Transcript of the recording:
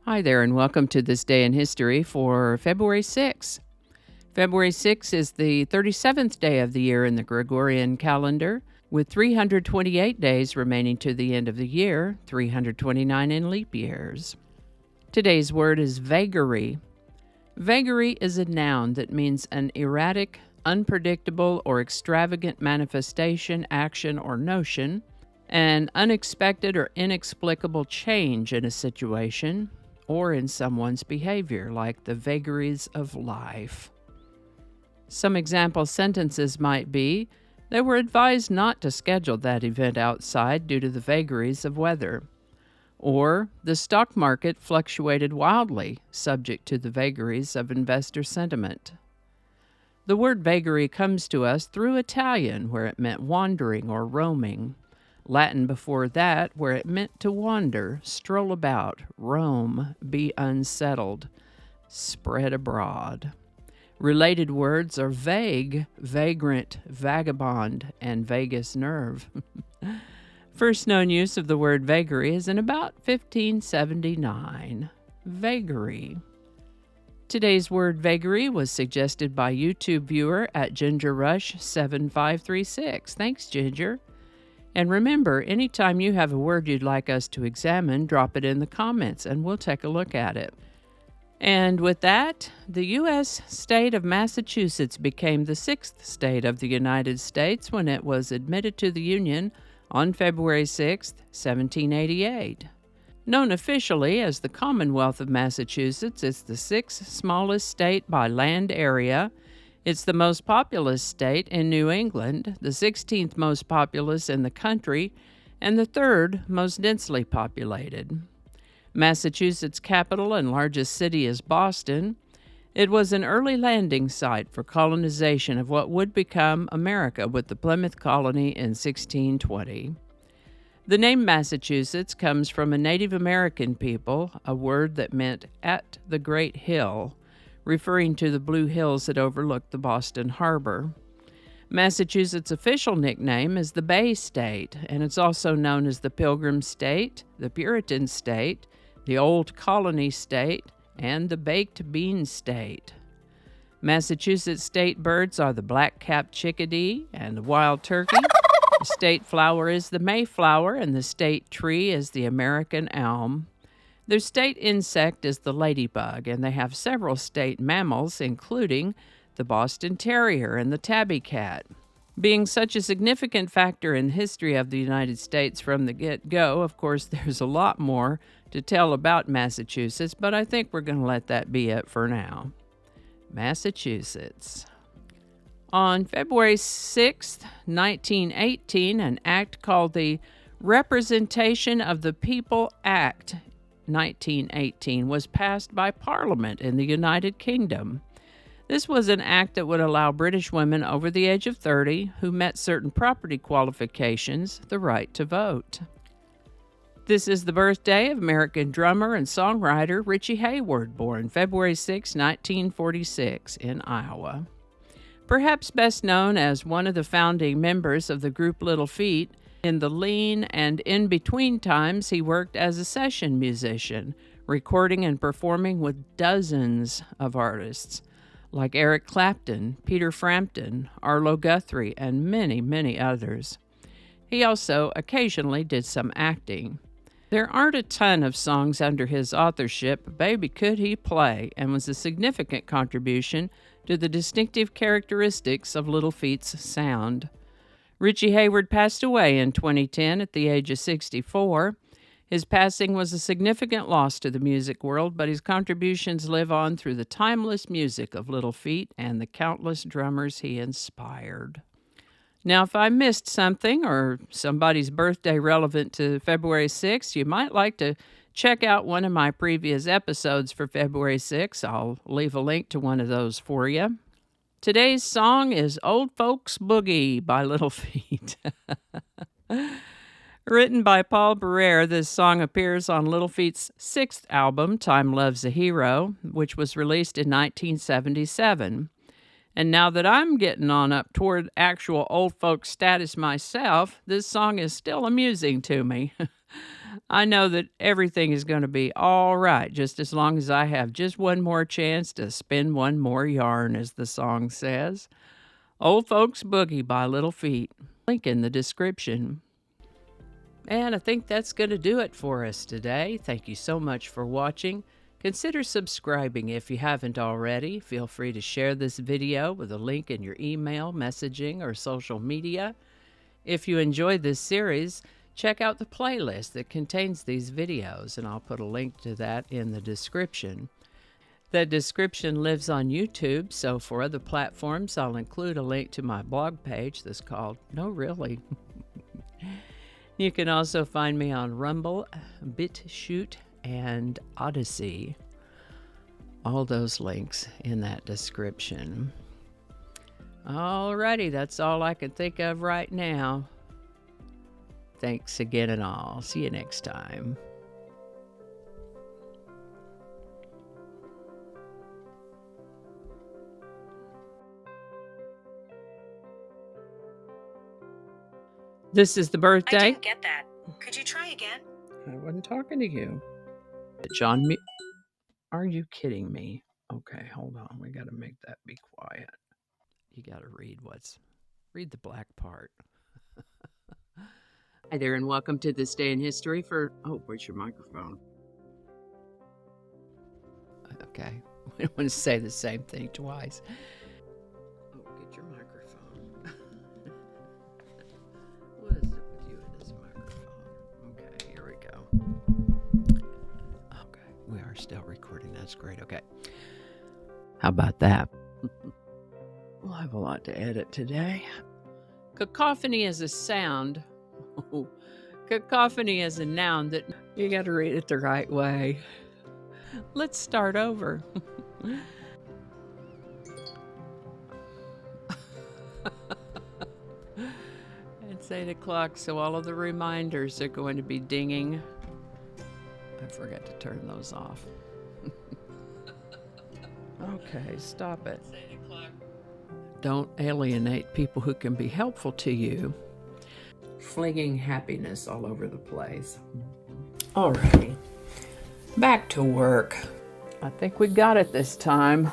Hi there, and welcome to this day in history for February 6th. February 6th is the 37th day of the year in the Gregorian calendar, with 328 days remaining to the end of the year, 329 in leap years. Today's word is vagary. Vagary is a noun that means an erratic, unpredictable, or extravagant manifestation, action, or notion, an unexpected or inexplicable change in a situation or in someone's behavior, like the vagaries of life. Some example sentences might be, they were advised not to schedule that event outside due to the vagaries of weather. Or, the stock market fluctuated wildly, subject to the vagaries of investor sentiment. The word vagary comes to us through Italian, where it meant wandering or roaming. Latin before that, where it meant to wander, stroll about, roam, be unsettled, spread abroad. Related words are vague, vagrant, vagabond, and vagus nerve. First known use of the word vagary is in about 1579. Vagary. Today's word vagary was suggested by YouTube viewer at GingerRush7536. Thanks, Ginger. And remember, anytime you have a word you'd like us to examine, drop it in the comments and we'll take a look at it. And with that, the U.S. state of Massachusetts became the sixth state of the United States when it was admitted to the Union on February 6, 1788. Known officially as the Commonwealth of Massachusetts, it's the sixth smallest state by land area. It's the most populous state in New England, the 16th most populous in the country, and the third most densely populated. Massachusetts' capital and largest city is Boston. It was an early landing site for colonization of what would become America with the Plymouth colony in 1620. The name Massachusetts comes from a Native American people, a word that meant at the Great Hill, referring to the blue hills that overlook the Boston Harbor. Massachusetts' official nickname is the Bay State, and it's also known as the Pilgrim State, the Puritan State, the Old Colony State, and the Baked Bean State. Massachusetts state birds are the black-capped chickadee and the wild turkey. The state flower is the Mayflower, and the state tree is the American elm. Their state insect is the ladybug, and they have several state mammals, including the Boston Terrier and the tabby cat. Being such a significant factor in the history of the United States from the get-go, of course, there's a lot more to tell about Massachusetts, but I think we're going to let that be it for now. Massachusetts. On February 6, 1918, an act called the Representation of the People Act 1918 was passed by Parliament in the United Kingdom. This was an act that would allow British women over the age of 30 who met certain property qualifications the right to vote. This is the birthday of American drummer and songwriter Richie Hayward, born February 6, 1946, in Iowa. Perhaps best known as one of the founding members of the group Little Feat, in the lean and in-between times he worked as a session musician, recording and performing with dozens of artists, like Eric Clapton, Peter Frampton, Arlo Guthrie, and many, many others. He also occasionally did some acting. There aren't a ton of songs under his authorship, but baby could he play, and was a significant contribution to the distinctive characteristics of Little Feat's sound. Richie Hayward passed away in 2010 at the age of 64. His passing was a significant loss to the music world, but his contributions live on through the timeless music of Little Feat and the countless drummers he inspired. Now, if I missed something or somebody's birthday relevant to February 6th, you might like to check out one of my previous episodes for February 6th. I'll leave a link to one of those for you. Today's song is Old Folks Boogie by Little Feat. Written by Paul Barrere, this song appears on Little Feat's sixth album, Time Loves a Hero, which was released in 1977. And now that I'm getting on up toward actual old folk status myself, this song is still amusing to me. I know that everything is going to be all right just as long as I have just one more chance to spin one more yarn, as the song says. Old Folks Boogie by Little Feat. Link in the description. And I think that's going to do it for us today. Thank you so much for watching. Consider subscribing if you haven't already. Feel free to share this video with a link in your email, messaging, or social media. If you enjoyed this series, check out the playlist that contains these videos, and I'll put a link to that in the description. That description lives on YouTube, so for other platforms, I'll include a link to my blog page that's called No Really. You can also find me on Rumble, BitChute, and Odyssey. All those links in that description. Alrighty, that's all I can think of right now. Thanks again and all. See you next time. This is the birthday. I didn't get that. Could you try again? I wasn't talking to you. Are you kidding me? Okay, hold on. We got to make that be quiet. You got to read the black part. Hi there, and welcome to This Day in History for, where's your microphone? Okay, we don't want to say the same thing twice. Get your microphone. What is it with you and this microphone? Okay, here we go. Okay, we are still recording. That's great. Okay. How about that? We'll have a lot to edit today. Cacophony is a sound. Cacophony is a noun that you got to read it the right way. Let's start over. It's 8 o'clock, so all of the reminders are going to be dinging. I forgot to turn those off. Okay, stop it. It's 8 o'clock. Don't alienate people who can be helpful to you. Flinging happiness all over the place. Alrighty, back to work. I think we got it this time.